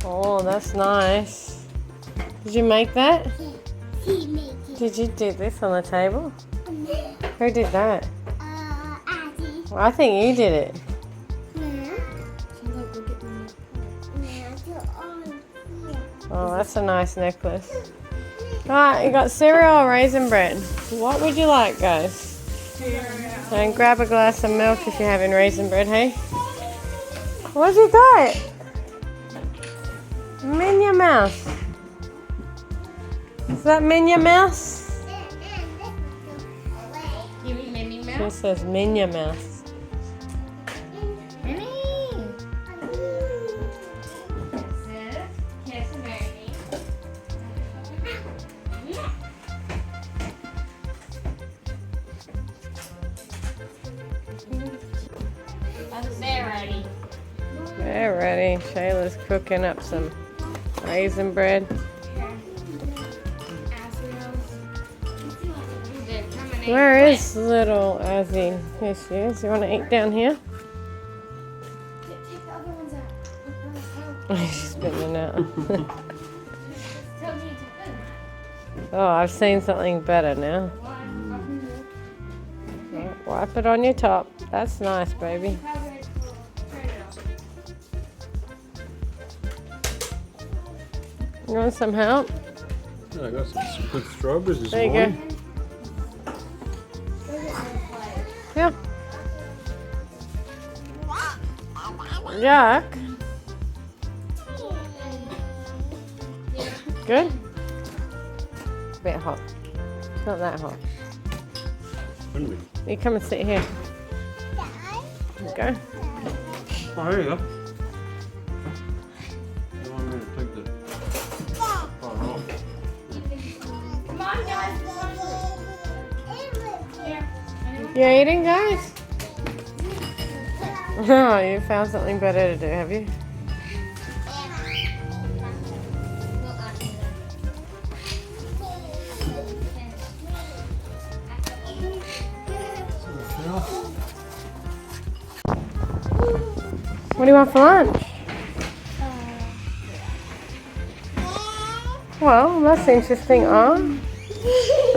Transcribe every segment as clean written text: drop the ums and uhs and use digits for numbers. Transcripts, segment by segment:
Oh, that's nice. Did you make that? He made it. Did you do this on the table? Who did that? Auntie. Well, I think you did it. Oh, that's a nice necklace. Alright, you got cereal or raisin bread? What would you like, guys? And grab a glass of milk if you're having raisin bread, hey? What's you got? Minnie Mouse. Is that Minnie Mouse? You mean Minnie She Mouse? says Minnie Mouse. Minnie! Here's a Minnie. They're ready. They're ready. Shayla's cooking up some raisin bread. Where is little Azzy? Here she is. You want to eat down here? Take the other ones out. She's spitting it out. Oh, I've seen something better now. Right, wipe it on your top. That's nice, baby. You want some help? Yeah, I got some good strawberries this There you morning. go. Yeah. Yuck. Good? A bit hot. It's not that hot. Wouldn't we? You come and sit here. There you go. Oh, here you go. You want me to take the part off? Come on, guys. You eating, guys? Oh, you found something better to do, have you? What do you want for lunch? Well, that's interesting. Oh,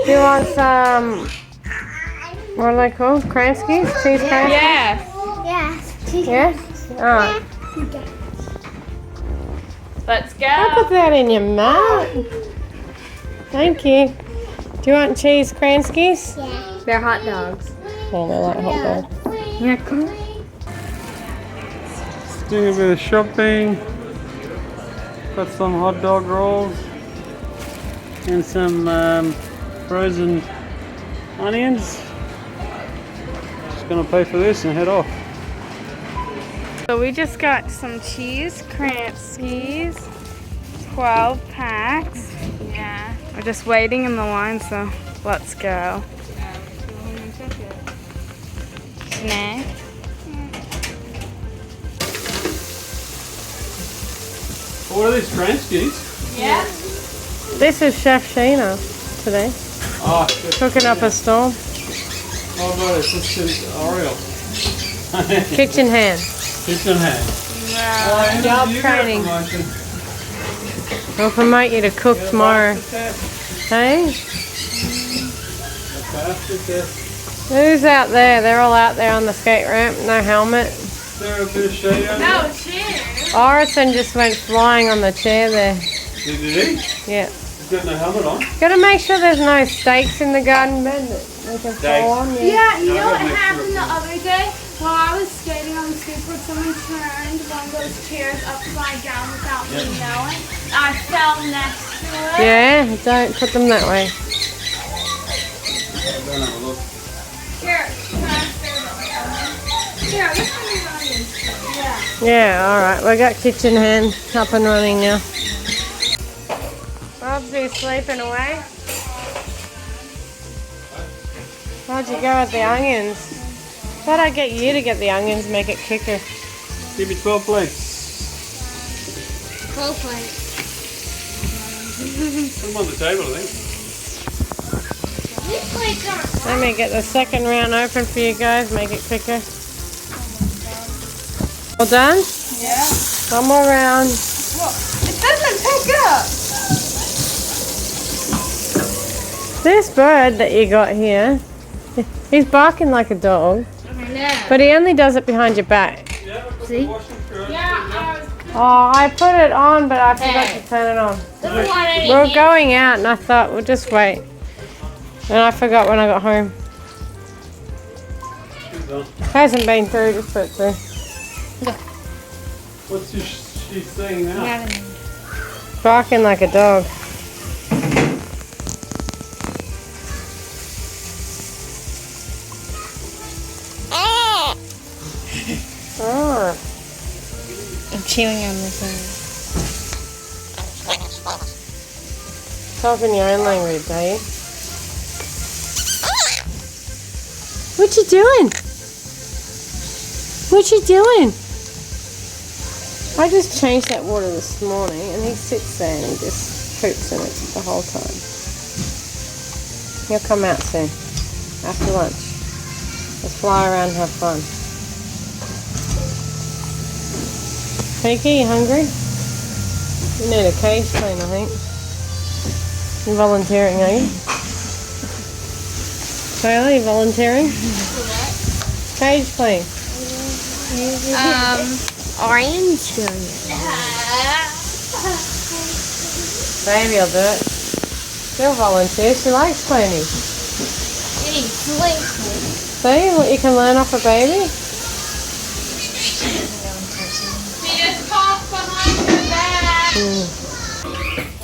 do you want some? What are they called? Kranskis? Cheese Kranskis? Yes. Yes. Yes? Alright. Let's Don't put go. that in your mouth. Thank you. Do you want cheese Kranskis? Yeah. They're hot dogs. Oh, they like hot dogs. Yeah, come on. Doing a bit of shopping. Got some hot dog rolls and some frozen onions. Just gonna pay for this and head off. So we just got some cheese Kranskis, 12 packs. Yeah. We're just waiting in the line, so let's go. CHENA. What are these Kranskis? Yeah. This is Chef CHENA today. Oh, Cooking up a storm. oh no, it's just ORIAL. Kitchen hand. Kitchen hand. Job You get a training. promotion. We'll promote you to cook tomorrow. Hey? Who's out there? They're all out there on the skate ramp. No helmet. Is there a bit of shade on No, cheers. Orison just went flying on the chair there. Did he? Yeah. He's got no helmet on. Gotta make sure there's no stakes in the garden bed that they can fall on. Yeah, you No, I know what gotta make happened sure. the other day? While I was skating on the skateboard, someone turned one of those chairs upside down without me knowing. I fell next to it. Yeah, don't put them that way. Don't have a look. Here, can I spare the Here, this one is onions. Yeah. Yeah, alright. We got kitchen hand up and running now. Bobsy's sleeping away. How'd you go with the onions? Thought I'd get you to get the onions, make it quicker. Give me 12 plates. 12 plates. Put them on the table, I think. These plates aren't. Let me get the second round open for you guys, make it quicker. All done? Yeah. One more round. Whoa. Desmond, pick up. This bird that you got here, he's barking like a dog, No. but he only does it behind your back. See? Yeah, Oh, I put it on, but I forgot to turn it on. doesn't want any. We're going out, and I thought we'll just wait. And I forgot when I got home. Hasn't been through, just put through. What's she saying now? Barking like a dog. Oh. I'm chewing on the thing. Talk in your own language, are you? What you doing? What you doing? I just changed that water this morning and he sits there and he just poops in it the whole time. He'll come out soon. After lunch. Let's fly around and have fun. Peaky, you hungry? You need a cage clean, I think. You volunteering, are you? Taylor, you volunteering? Cage clean. Orange doing Baby will do it. She'll volunteer. She likes cleaning. See what you can learn off a baby? He just coughed behind your back.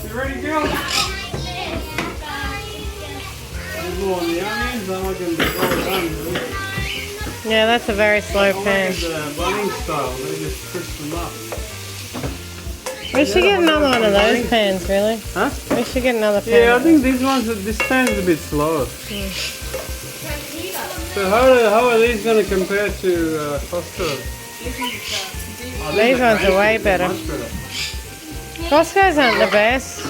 You ready to go? Go on the onions, I'm not going to throw it on. Yeah, that's a very slow pan. The bunning style, they just crisp them up. We should get another one of those pans, really. Huh? We should get another pan. Yeah, I think these ones, this pan's a bit slower. So how are these going to compare to Costco? These ones are way better. Much better. Costco's aren't the best.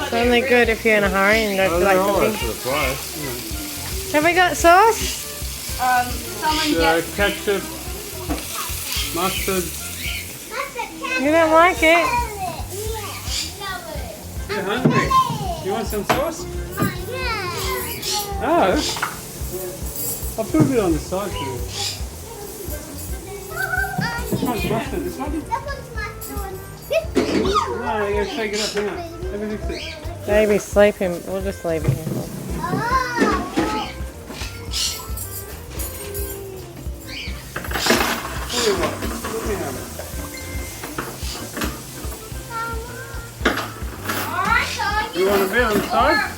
It's only good if you're in a hurry and don't feel like cooking. For the price, Have we got sauce? Someone yeah. Ketchup, mustard. You don't like it? You're hungry. You want some sauce? Oh. I'll put a bit on the side for you. This one's mustard. This one? No, you gotta shake it up. Hang on. Let me fix it. Baby's sleeping. We'll just leave it here. Tell you what, let me have it. You want a bit on the side?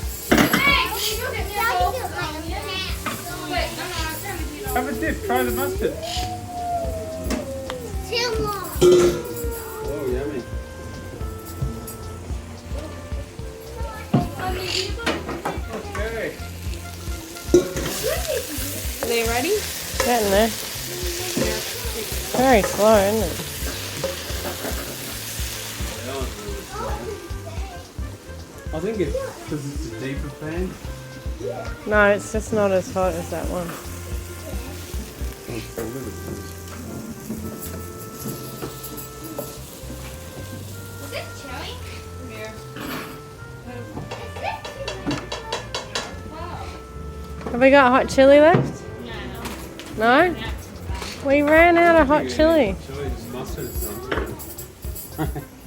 Have a dip. Try the mustard. Oh, yummy. Okay. Are they ready? Getting there. Very slow, isn't it? I think it's because it's a deeper pan. No, it's just not as hot as that one. Have we got hot chili left? No. No? We ran out of hot chili.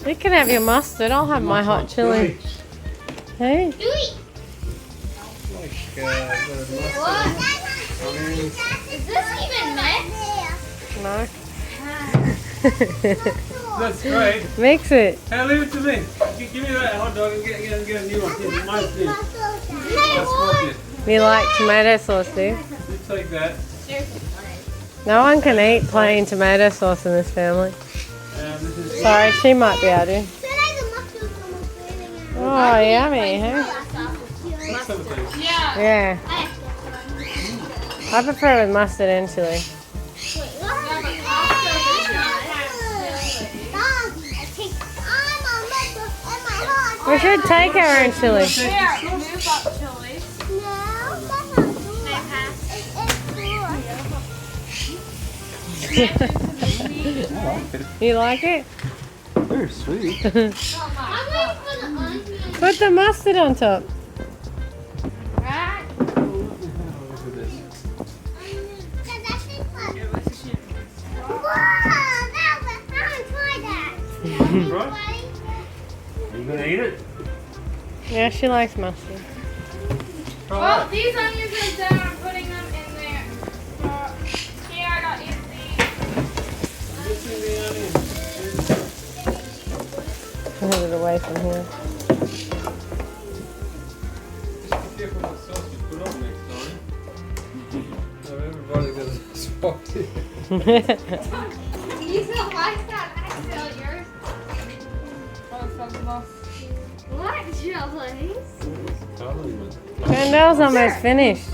You can have your mustard. I'll have my hot chili. Hey? Is this even mixed? No. That's great. Mix it. Hey, leave it to me. Give me that hot dog and get a new one. Here, mine's new. That's worth it. You like tomato sauce, do you? You take that. No one can eat plain tomato sauce in this family. This is Sorry, she might be able to. Oh, yummy, huh? something. Yeah. Yeah. I prefer with mustard and chili. We should take our own chili. Here, move up chili. You like it? Very sweet. I'm ready for the onion. Put the mustard on top. Right? Look at this. Right? Are you gonna eat it? Yeah, she likes mustard. Try Well, it. these onions are done. I'm putting them in there. Here, I got you these. Missing the onion. Move it away from here. Just be careful what sauce you put on next time. So everybody got a spot here. You still like that? I still yours. What, Chelece? Chandelle's almost finished.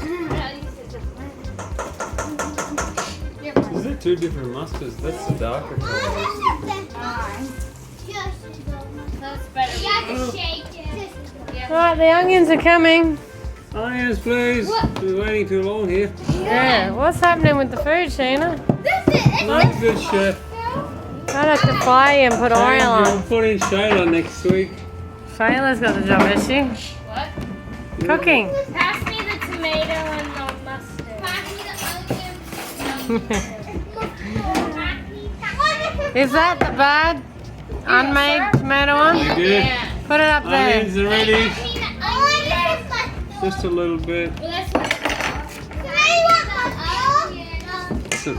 Is it two different mustards? That's the darker color. That's better. You have to shake it. Alright, the onions are coming. Onions, please. We're waiting too long here. Yeah, what's happening with the food, Sheena? Not good, chef. I'd have to fry you and put ORIAL I'm on. putting CHELA next week. Shayla's got the job, is she? What? Cooking. Pass me the tomato and the mustard. Is that the bad unmade tomato one? You good? Put it up there. Onions are ready. Just a little bit. That's a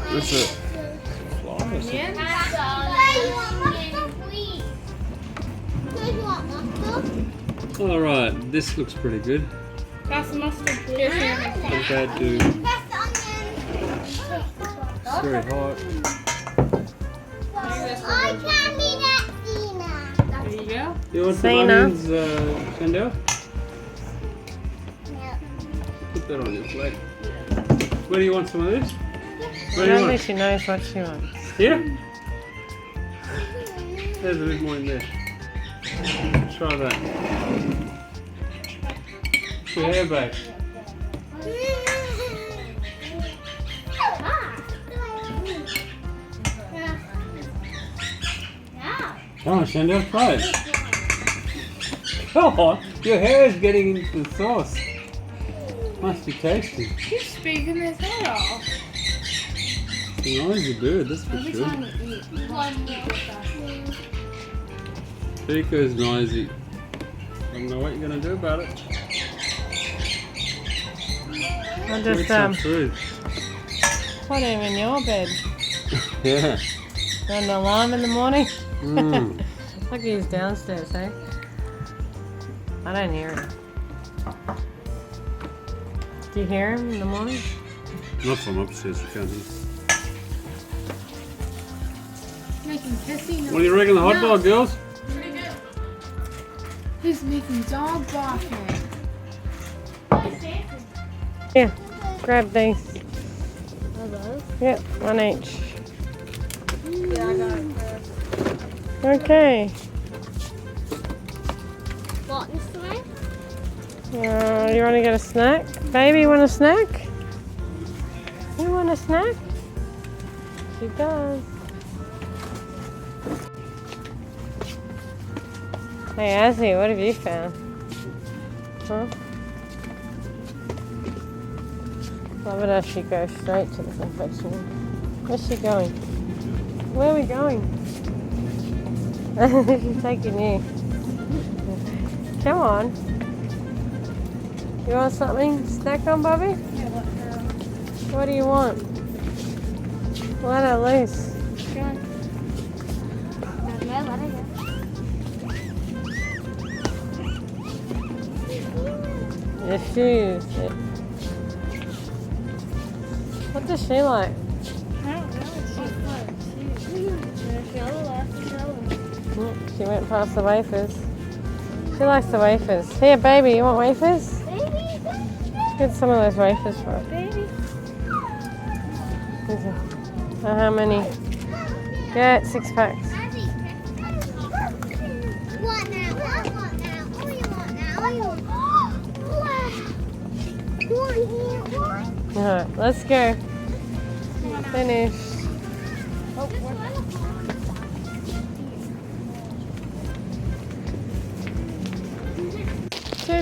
fly or something. All right, this looks pretty good. Pass the mustard, please. Compared to it's very hot. There you go. You want some Cena. onions, Chandelle? Put that on your plate. Where do you want some of this? I Where do you don't think want? she knows what she wants. Here? There's a bit more in there. Try that. Put your hair back. Come on, Chandelle, try it. Come on, your hair is getting into the sauce. Must be tasty. He's speaking his head off. It's a noisy bird, that's for sure. Pico's noisy. I don't know what you're gonna do about it. I'll Eat just some food. put him in your bed. Yeah. Got an alarm in the morning. Mm. Look, he's downstairs, eh? I don't hear him. Do you hear him in the morning? Not from upstairs, you can't hear. Making pissy What do you reckon the hot dog, girls? He's making dog barking. Here, grab these. Yep, one each. Yeah, I got it. Okay. What, Mr. Ray? You want to get a snack? Baby, you want a snack? You want a snack? She does. Hey, Azzy, what have you found? Huh? Love it how she goes straight to the confectionery. Where's she going? Where are we going? She's taking you. Come on. You want something? Snack on, Bobby? What do you want? Let her loose. Your shoes. What does she like? I don't know. She went past the wafers. She likes the wafers. Here, baby, you want wafers? Get some of those wafers for her. How many? Get 6 packs. What now? What now? What do you want now? What do you want? One here, one. Alright, let's go. Finish.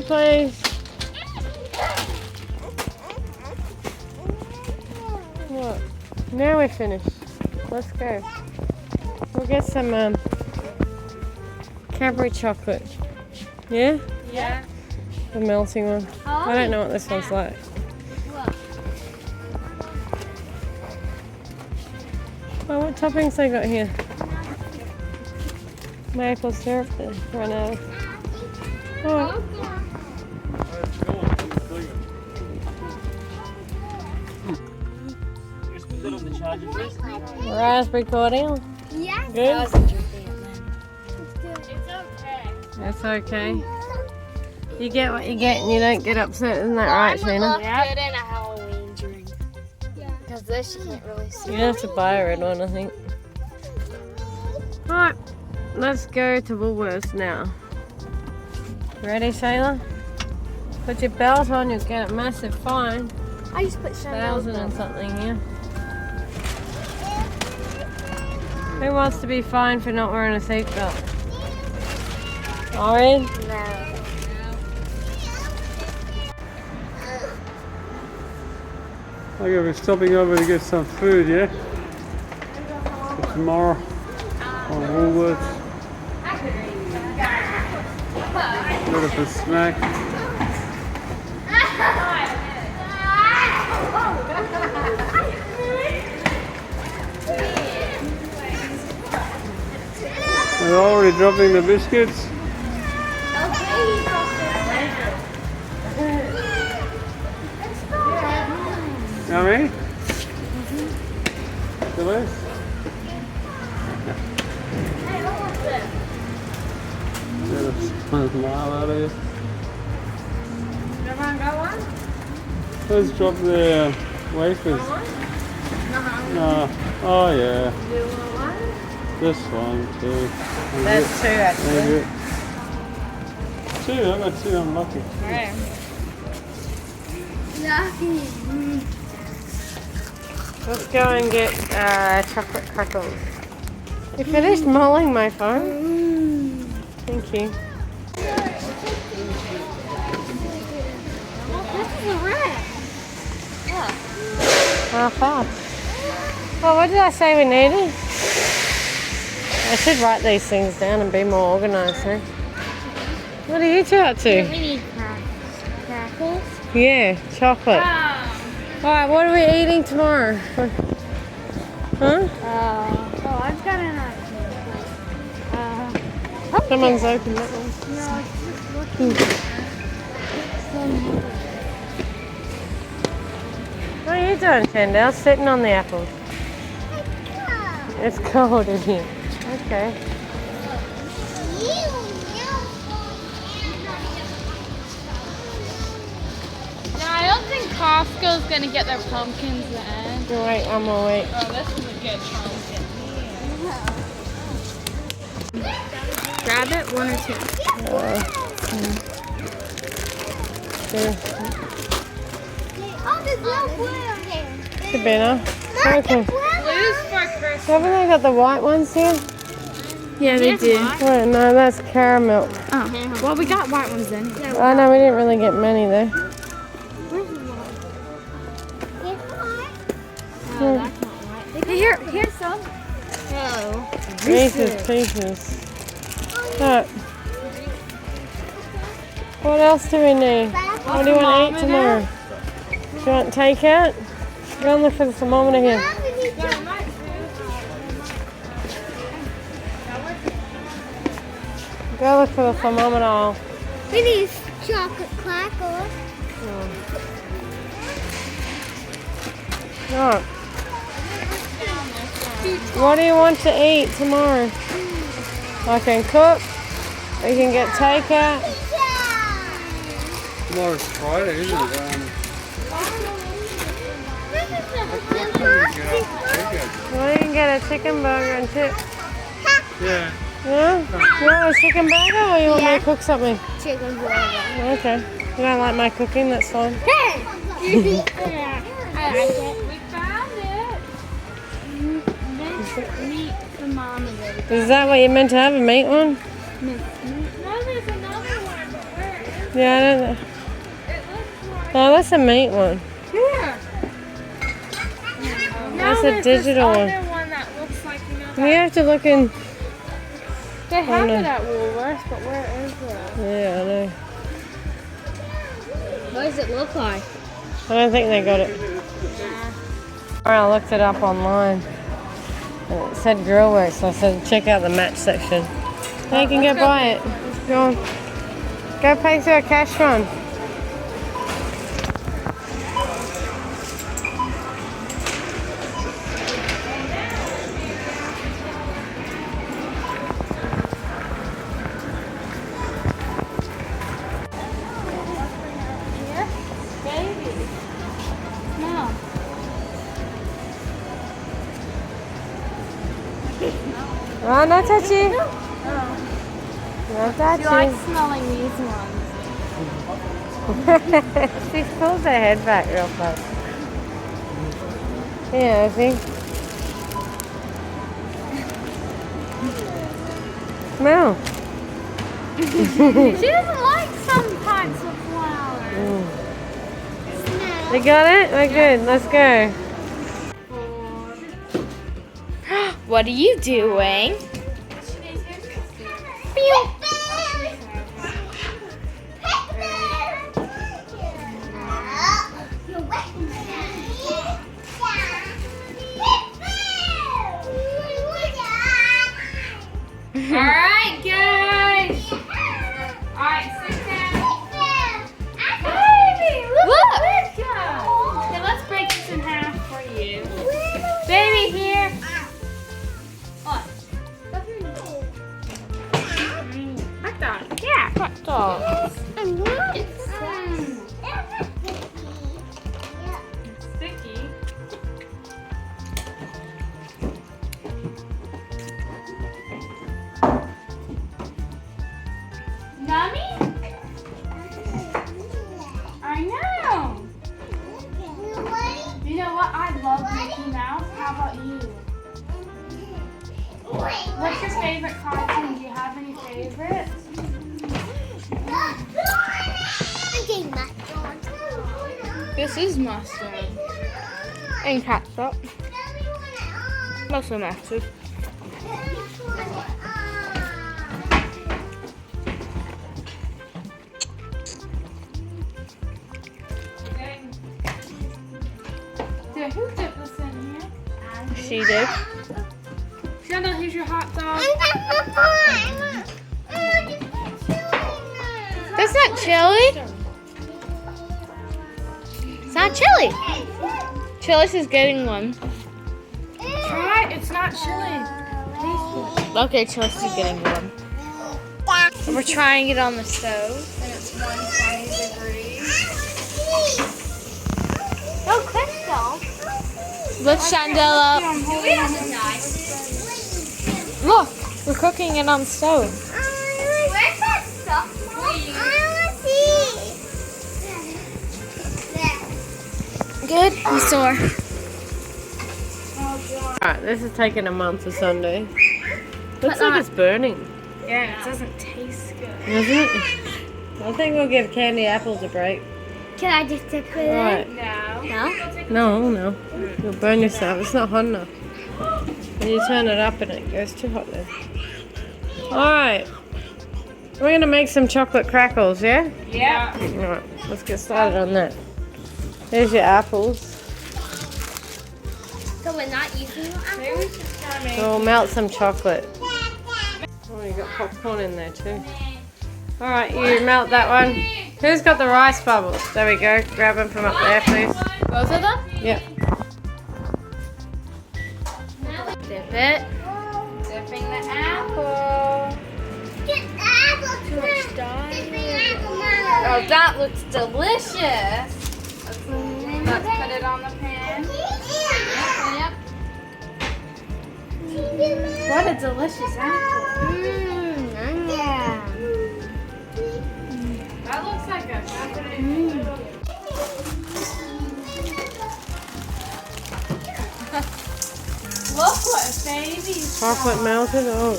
Food, please. What? Now we're finished. Let's go. We'll get some Cadbury chocolate. Yeah? Yeah. The melting one. I don't know what this one's like. Oh, what toppings they got here? Maple syrup there. Run out. Oh. Raspberry cordial. Yeah. Good. It's okay. That's okay. You get what you get and you don't get upset, isn't that right, CHENA? Yeah. Good in a Halloween drink. Yeah. Because this you can't really see. You have to buy a red one, I think. Alright, let's go to Woolworths now. Ready, Shayla? Put your belt on, you'll get a massive fine. I just put Chandelle. 1,000 and something here. Who wants to be fined for not wearing a seatbelt? ORIEN? No. Okay, we're stopping over to get some food, yeah? For tomorrow on Woolworths. Bit of a snack. We're already dropping the biscuits. Yummy? CHELECE? Get a smile out of you. Everyone got one? Let's drop the wafers. No. Oh yeah. Do you want one? This one too. That's two actually. Two, I got two, I'm lucky. Alright. Let's go and get chocolate crackles. You finished mulling my phone? Thank you. This is a rat. How fast? Oh, what did I say we needed? I should write these things down and be more organised, huh? What are you two up to? We need crackles. Yeah, chocolate. Alright, what are we eating tomorrow? Huh? I've got an idea. Someone's opened that one. No, it's just looking. What are you doing, Chandelle? Sitting on the apples. It's cold in here. Okay. No, I don't think Costco's gonna get their pumpkins then. Wait, I'm gonna wait. Oh, this is a good pumpkin. Grab it, one or two. Oh, there's no blue on here. Sabina. Okay. Blue's for Christmas. Haven't they got the white ones here? Yeah, they do. Wait, no, that's caramel. Oh, well, we got white ones then. Oh no, we didn't really get many there. Oh, that's not white. Here's some. Oh. Pieces. Alright. What else do we need? What do you want to eat tomorrow? Do you want takeout? Go and look for the thermometer here. Go look for the thermometer. We need chocolate crackles. Alright. What do you want to eat tomorrow? I can cook. We can get takeout. Tomorrow's Friday, isn't it? Well, you can get a chicken burger and chips. Yeah. Yeah? You want a chicken burger or you want me to cook something? Chicken burger. Okay. You don't like my cooking? That's fine. Hey! I like it. We found it. Meat thermometer. Is that what you meant to have, a meat one? No, there's another one. Where is Yeah, I don't know. Oh, that's a meat one. Yeah. That's a digital one. Other one that looks like, you know, We have to look in. they have no. it at Woolworths, but where is it? Yeah, I know. What does it look like? I don't think they got it. Alright, I looked it up online. And it said Grillworks, so I said check out the match section. Now you can go buy it. Go on. Go pay through a cash run. No. Oh, no touchy. No She touchy. likes smelling these ones. She pulls her head back real fast. Yeah, see? Smell. She doesn't like some types of flowers. You got it? We're good. Let's go. What are you doing? Alright, guys. Alright, sit down. Look! Okay, let's break this in half for you. Baby, here. What? Hot dog. Yeah, hot dog. It's sticky. Nummy? I know. You know what? I love Mickey Mouse. How about you? What's your favorite cartoon? Do you have any favorites? This is mustard. And ketchup. Mostly mustard. Did who did this in here? She did. Chandelle, here's your hot dog. That's not chili. It's not chili. CHELECE is getting one. Try it. It's not chili. Okay, CHELECE is getting one. We're trying it on the stove, and it's 120 degrees. Oh, Crystal. Lift Chandelle up. Look, we're cooking it on the stove. Where's that stuff, please? Good. I'm sore. Alright, this is taking a month or Sunday. Looks like it's burning. Yeah, it doesn't taste good. Doesn't it? I think we'll give candy apples a break. Can I just dip it Alright. No. No. You'll burn yourself. It's not hot enough. When you turn it up and it goes too hot there. Alright. We're going to make some chocolate crackles, yeah? Yeah. Alright, let's get started on that. Here's your apples. So we're not using your apples? So we'll melt some chocolate. Oh, you got popcorn in there too. Alright, you melt that one. Who's got the rice bubbles? There we go. Grab them from up there, please. Both of them? Yep. Dip it. Dipping the apple. Oh, that looks delicious. Let's put it on the pan. Yep. What a delicious apple. That looks like a Look what a baby. Chocolate melted? Oh.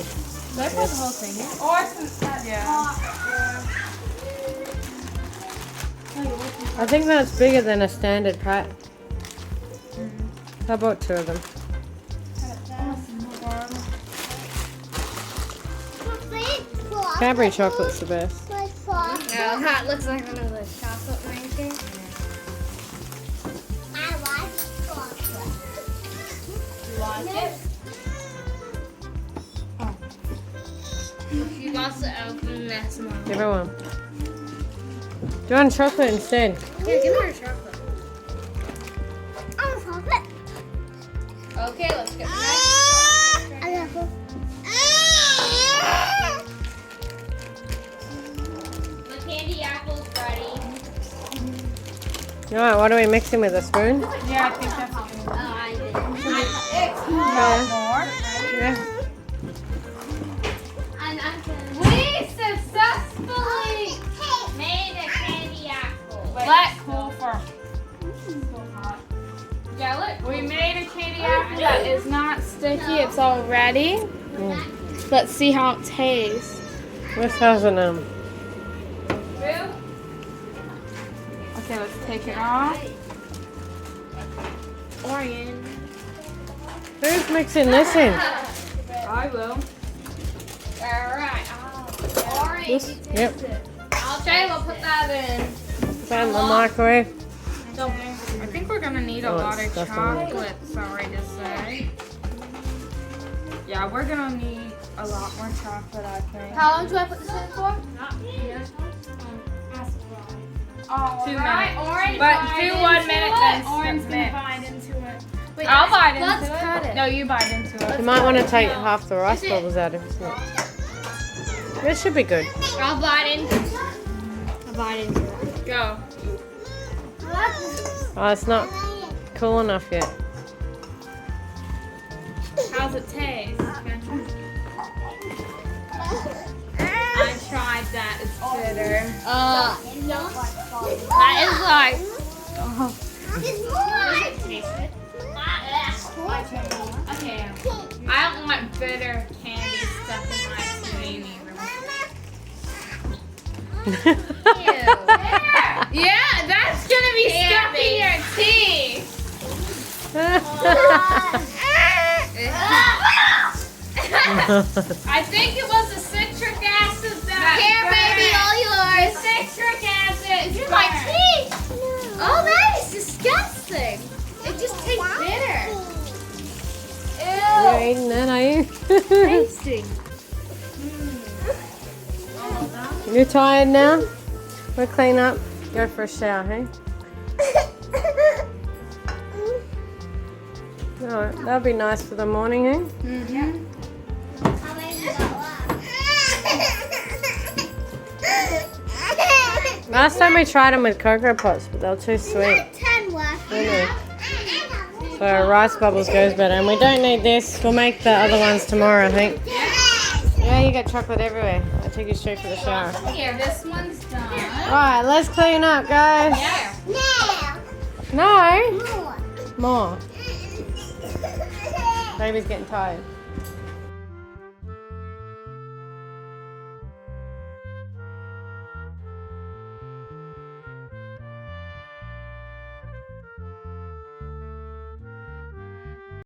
There's the whole thing here. Or some yeah. I think that's bigger than a standard pack. I bought 2 of them. Cadbury chocolate's the best. No, that looks like one of the chocolate makers. You like it? She wants to open this one. Give her one. Do you want chocolate instead? Yeah, give her a chocolate. Okay, let's get the next chocolate. The candy apple's ready. Alright, what are we mixing with, a spoon? Yeah, I think that's good. I did. Yeah. We successfully made a candy apple. Let cool for. Yeah, look. We made a candy apple that is not sticky. It's all ready. Let's see how it tastes. This has an Okay, let's take it off. ORIEN. Who's mixing this in? I will. Alright. Orange. This? Yep. Shayla, put that in. Is that in the microwave? I think we're gonna need a Oh, lot it's of definitely- chocolate, sorry to say. Yeah, we're gonna need a lot more chocolate, I think. How long do I put this in for? Oh, 2 minutes. Orange. But do 1 minute, then Orange submit. Bite into it. Wait, I'll bite let's into cut it. No, you bite into it. You might want to take half the rice bubbles out if it's not. This should be good. I'll bite into it. Go. Oh, it's not cool enough yet. How's it taste? I tried that. It's bitter. That is like. Okay. I don't want bitter candy stuff in my smoothie Yeah, that's gonna be stuck in your teeth. I think it was the citric acid that. Here, baby, all yours. Citric acid. It's in my teeth. Oh, that is disgusting. It just tastes bitter. You're eating that, are you? Tasty. You're tired now? We'll clean up. Go for a shower, hey? Alright, that'll be nice for the morning, eh? Last time we tried them with Cocoa Pops, but they were too sweet. Really. So rice bubbles goes better. And we don't need this. We'll make the other ones tomorrow, I think. Yeah, you got chocolate everywhere. I took you straight for the shower. Here, this one's done. Alright, let's clean up, guys. No. More. Baby's getting tired.